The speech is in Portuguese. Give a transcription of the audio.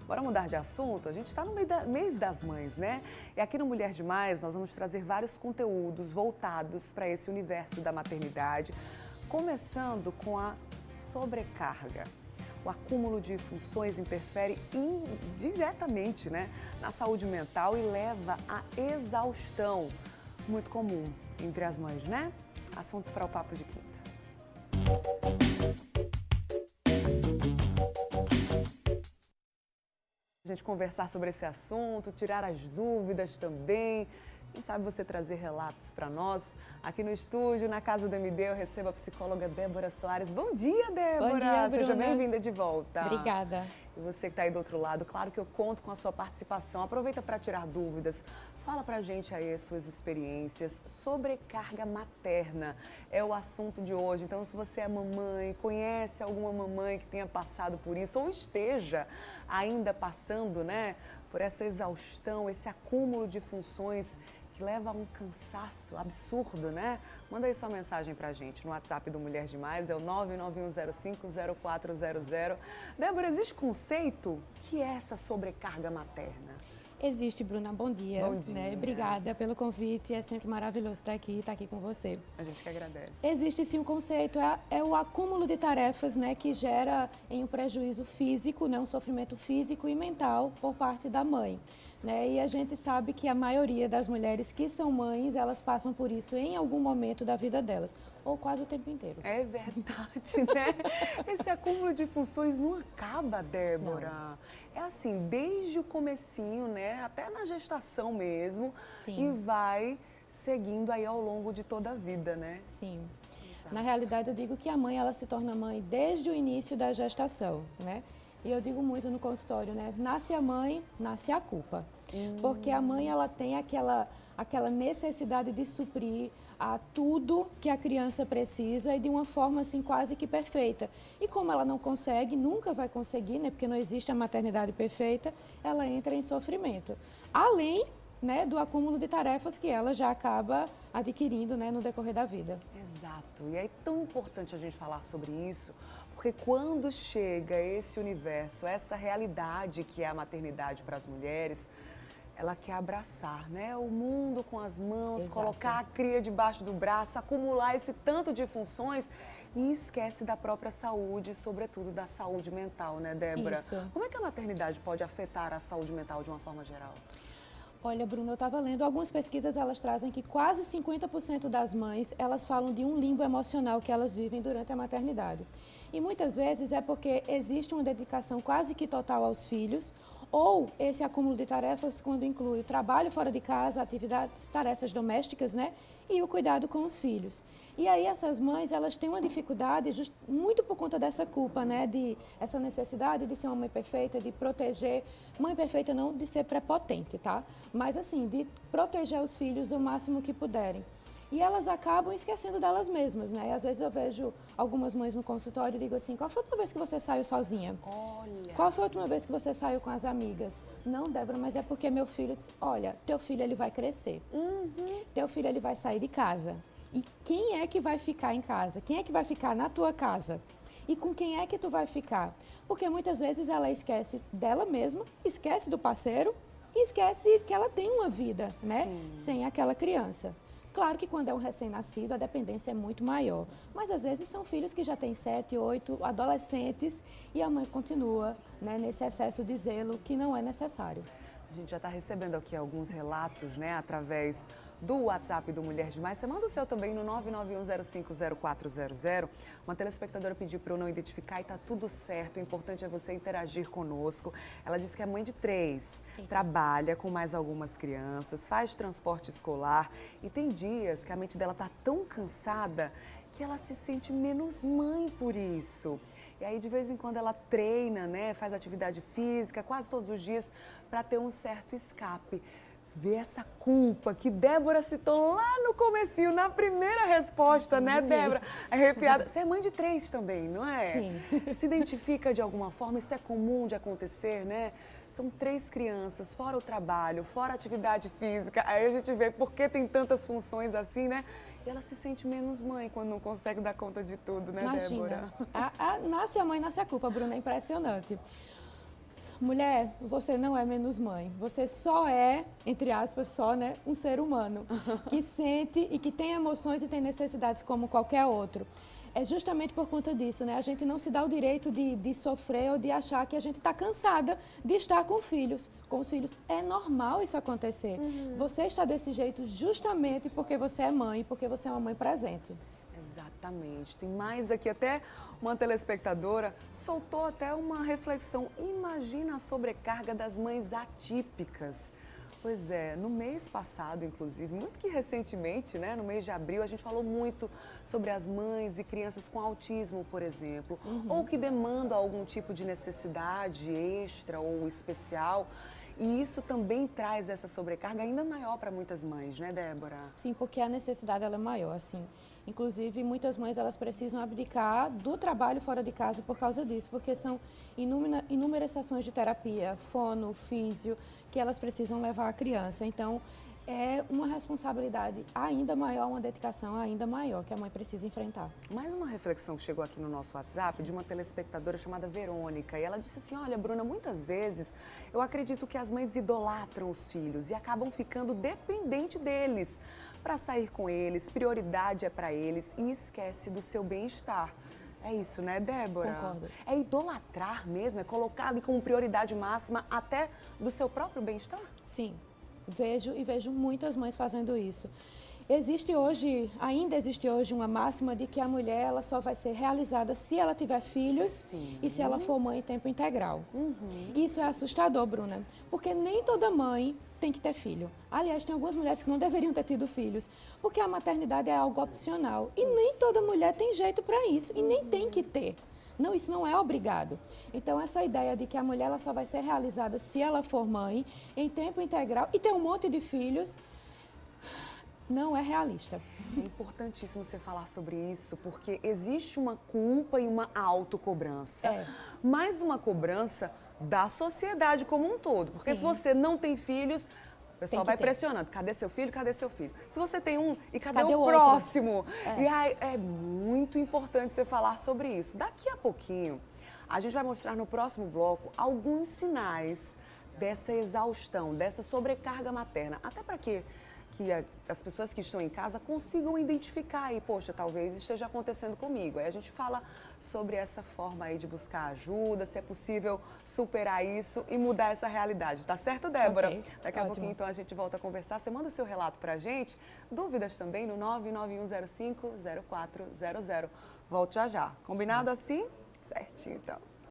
Bora mudar de assunto? A gente está no mês das mães, né? E aqui no Mulher Demais nós vamos trazer vários conteúdos voltados para esse universo da maternidade, começando com a sobrecarga. O acúmulo de funções interfere diretamente, né, na saúde mental e leva à exaustão, muito comum entre as mães, né? Assunto para o Papo de Quinta. A gente conversar sobre esse assunto, tirar as dúvidas também. Quem sabe você trazer relatos para nós. Aqui no estúdio, na Casa do MD, eu recebo a psicóloga Débora Soares. Bom dia, Débora! Bom dia, Seja Bruna. bem-vinda de volta. Obrigada. E você que está aí do outro lado, claro que eu conto com a sua participação. Aproveita para tirar dúvidas. Fala pra gente aí as suas experiências. Sobrecarga materna é o assunto de hoje. Então, se você é mamãe, conhece alguma mamãe que tenha passado por isso ou esteja ainda passando, né, por essa exaustão, esse acúmulo de funções que leva a um cansaço absurdo, né? Manda aí sua mensagem pra gente no WhatsApp do Mulher Demais, é o 991050400. Débora, existe conceito? O que é essa sobrecarga materna? Existe, Bruna. Bom dia. Bom dia. Né? Obrigada pelo convite. É sempre maravilhoso estar aqui com você. A gente que agradece. Existe sim um conceito, é o acúmulo de tarefas, né, que gera um prejuízo físico, né, um sofrimento físico e mental por parte da mãe. Né? E a gente sabe que a maioria das mulheres que são mães, elas passam por isso em algum momento da vida delas, ou quase o tempo inteiro. É verdade, né? Esse acúmulo de funções não acaba, Débora. Não. É assim, desde o comecinho, né, até na gestação mesmo, Sim. E vai seguindo aí ao longo de toda a vida, né? Sim. Exato. Na realidade, eu digo que a mãe, ela se torna mãe desde o início da gestação, né? E eu digo muito no consultório, né? Nasce a mãe, nasce a culpa. Porque a mãe, ela tem aquela necessidade de suprir a tudo que a criança precisa e de uma forma, assim, quase que perfeita. E como ela não consegue, nunca vai conseguir, né? Porque não existe a maternidade perfeita, ela entra em sofrimento. Além, né, do acúmulo de tarefas que ela já acaba adquirindo, né, no decorrer da vida. Exato. E é tão importante a gente falar sobre isso, porque quando chega esse universo, essa realidade que é a maternidade para as mulheres, ela quer abraçar, né, o mundo com as mãos, Exato. Colocar a cria debaixo do braço, acumular esse tanto de funções e esquece da própria saúde, sobretudo da saúde mental, né, Débora? Isso. Como é que a maternidade pode afetar a saúde mental de uma forma geral? Olha, Bruna, eu estava lendo, algumas pesquisas elas trazem que quase 50% das mães, elas falam de um limbo emocional que elas vivem durante a maternidade. E muitas vezes é porque existe uma dedicação quase que total aos filhos, ou esse acúmulo de tarefas quando inclui o trabalho fora de casa, atividades, tarefas domésticas, né? E o cuidado com os filhos. E aí essas mães, elas têm uma dificuldade muito por conta dessa culpa, né? De essa necessidade de ser uma mãe perfeita, de proteger. Mãe perfeita não de ser prepotente, tá? Mas assim, de proteger os filhos o máximo que puderem. E elas acabam esquecendo delas mesmas, né? E às vezes eu vejo algumas mães no consultório e digo assim, qual foi a última vez que você saiu sozinha? Olha. Qual foi a última vez que você saiu com as amigas? Não, Débora, mas é porque meu filho... Olha, teu filho, ele vai crescer. Teu filho, ele vai sair de casa. E quem é que vai ficar em casa? Quem é que vai ficar na tua casa? E com quem é que tu vai ficar? Porque muitas vezes ela esquece dela mesma, esquece do parceiro e esquece que ela tem uma vida, né? Sim. Sem aquela criança. Claro que quando é um recém-nascido, a dependência é muito maior. Mas às vezes são filhos que já têm 7, 8, adolescentes e a mãe continua, né, nesse excesso de zelo que não é necessário. A gente já está recebendo aqui alguns relatos, né, através do WhatsApp do Mulher Demais. Você manda o seu também no 991050400. Uma telespectadora pediu para eu não identificar e tá tudo certo. O importante é você interagir conosco. Ela disse que é mãe de 3, trabalha com mais algumas crianças, faz transporte escolar e tem dias que a mente dela tá tão cansada que ela se sente menos mãe por isso. E aí, de vez em quando, ela treina, né, faz atividade física quase todos os dias para ter um certo escape. Ver essa culpa que Débora citou lá no comecinho, na primeira resposta, né, Débora? Arrepiada. Você é mãe de 3 também, não é? Sim. Se identifica de alguma forma, isso é comum de acontecer, né? São 3 crianças, fora o trabalho, fora a atividade física. Aí a gente vê por que tem tantas funções assim, né? E ela se sente menos mãe quando não consegue dar conta de tudo, né, Imagina. Débora? Nasce a mãe, nasce a culpa, Bruna, é impressionante. mulher, você não é menos mãe. Você só é, entre aspas, só, né, um ser humano que sente e que tem emoções e tem necessidades como qualquer outro. É justamente por conta disso, né? A gente não se dá o direito de sofrer ou de achar que a gente está cansada de estar com filhos. Com os filhos, é normal isso acontecer. Você está desse jeito justamente porque você é mãe, porque você é uma mãe presente. Exatamente. Tem mais aqui, até uma telespectadora soltou até uma reflexão. Imagina a sobrecarga das mães atípicas. Pois é, no mês passado, inclusive, muito que recentemente, né, no mês de abril, a gente falou muito sobre as mães e crianças com autismo, por exemplo, ou que demandam algum tipo de necessidade extra ou especial. E isso também traz essa sobrecarga ainda maior para muitas mães, né, Débora? Sim, porque a necessidade ela é maior, assim. Inclusive, muitas mães elas precisam abdicar do trabalho fora de casa por causa disso, porque são inúmeras sessões de terapia, fono, físio, que elas precisam levar a criança. Então, é uma responsabilidade ainda maior, uma dedicação ainda maior que a mãe precisa enfrentar. Mais uma reflexão que chegou aqui no nosso WhatsApp de uma telespectadora chamada Verônica. E ela disse assim, olha, Bruna, muitas vezes eu acredito que as mães idolatram os filhos e acabam ficando dependente deles para sair com eles, prioridade é para eles e esquece do seu bem-estar. É isso, né, Débora? Concordo. É idolatrar mesmo, é colocar ali como prioridade máxima até do seu próprio bem-estar? Sim, vejo muitas mães fazendo isso. Ainda existe hoje uma máxima de que a mulher ela só vai ser realizada se ela tiver filhos. Sim. E se ela for mãe em tempo integral. Isso é assustador, Bruna, porque nem toda mãe tem que ter filho. Aliás, tem algumas mulheres que não deveriam ter tido filhos, porque a maternidade é algo opcional e nem toda mulher tem jeito para isso e nem tem que ter. Não, isso não é obrigado. Então, essa ideia de que a mulher ela só vai ser realizada se ela for mãe em tempo integral e ter um monte de filhos, não é realista. É importantíssimo você falar sobre isso, porque existe uma culpa e uma autocobrança, mas uma cobrança da sociedade como um todo. Porque se você não tem filhos, o pessoal vai pressionando. Cadê seu filho? Cadê seu filho? Se você tem um, e cadê o próximo? E aí é muito importante você falar sobre isso. Daqui a pouquinho, a gente vai mostrar no próximo bloco alguns sinais dessa exaustão, dessa sobrecarga materna. Até para que as pessoas que estão em casa consigam identificar aí, poxa, talvez esteja acontecendo comigo. Aí a gente fala sobre essa forma aí de buscar ajuda, se é possível superar isso e mudar essa realidade. Tá certo, Débora? Okay. Daqui a pouquinho, então, a gente volta a conversar. Você manda seu relato pra gente, dúvidas também no 991050400. Volte já já. Combinado assim? Certinho, então.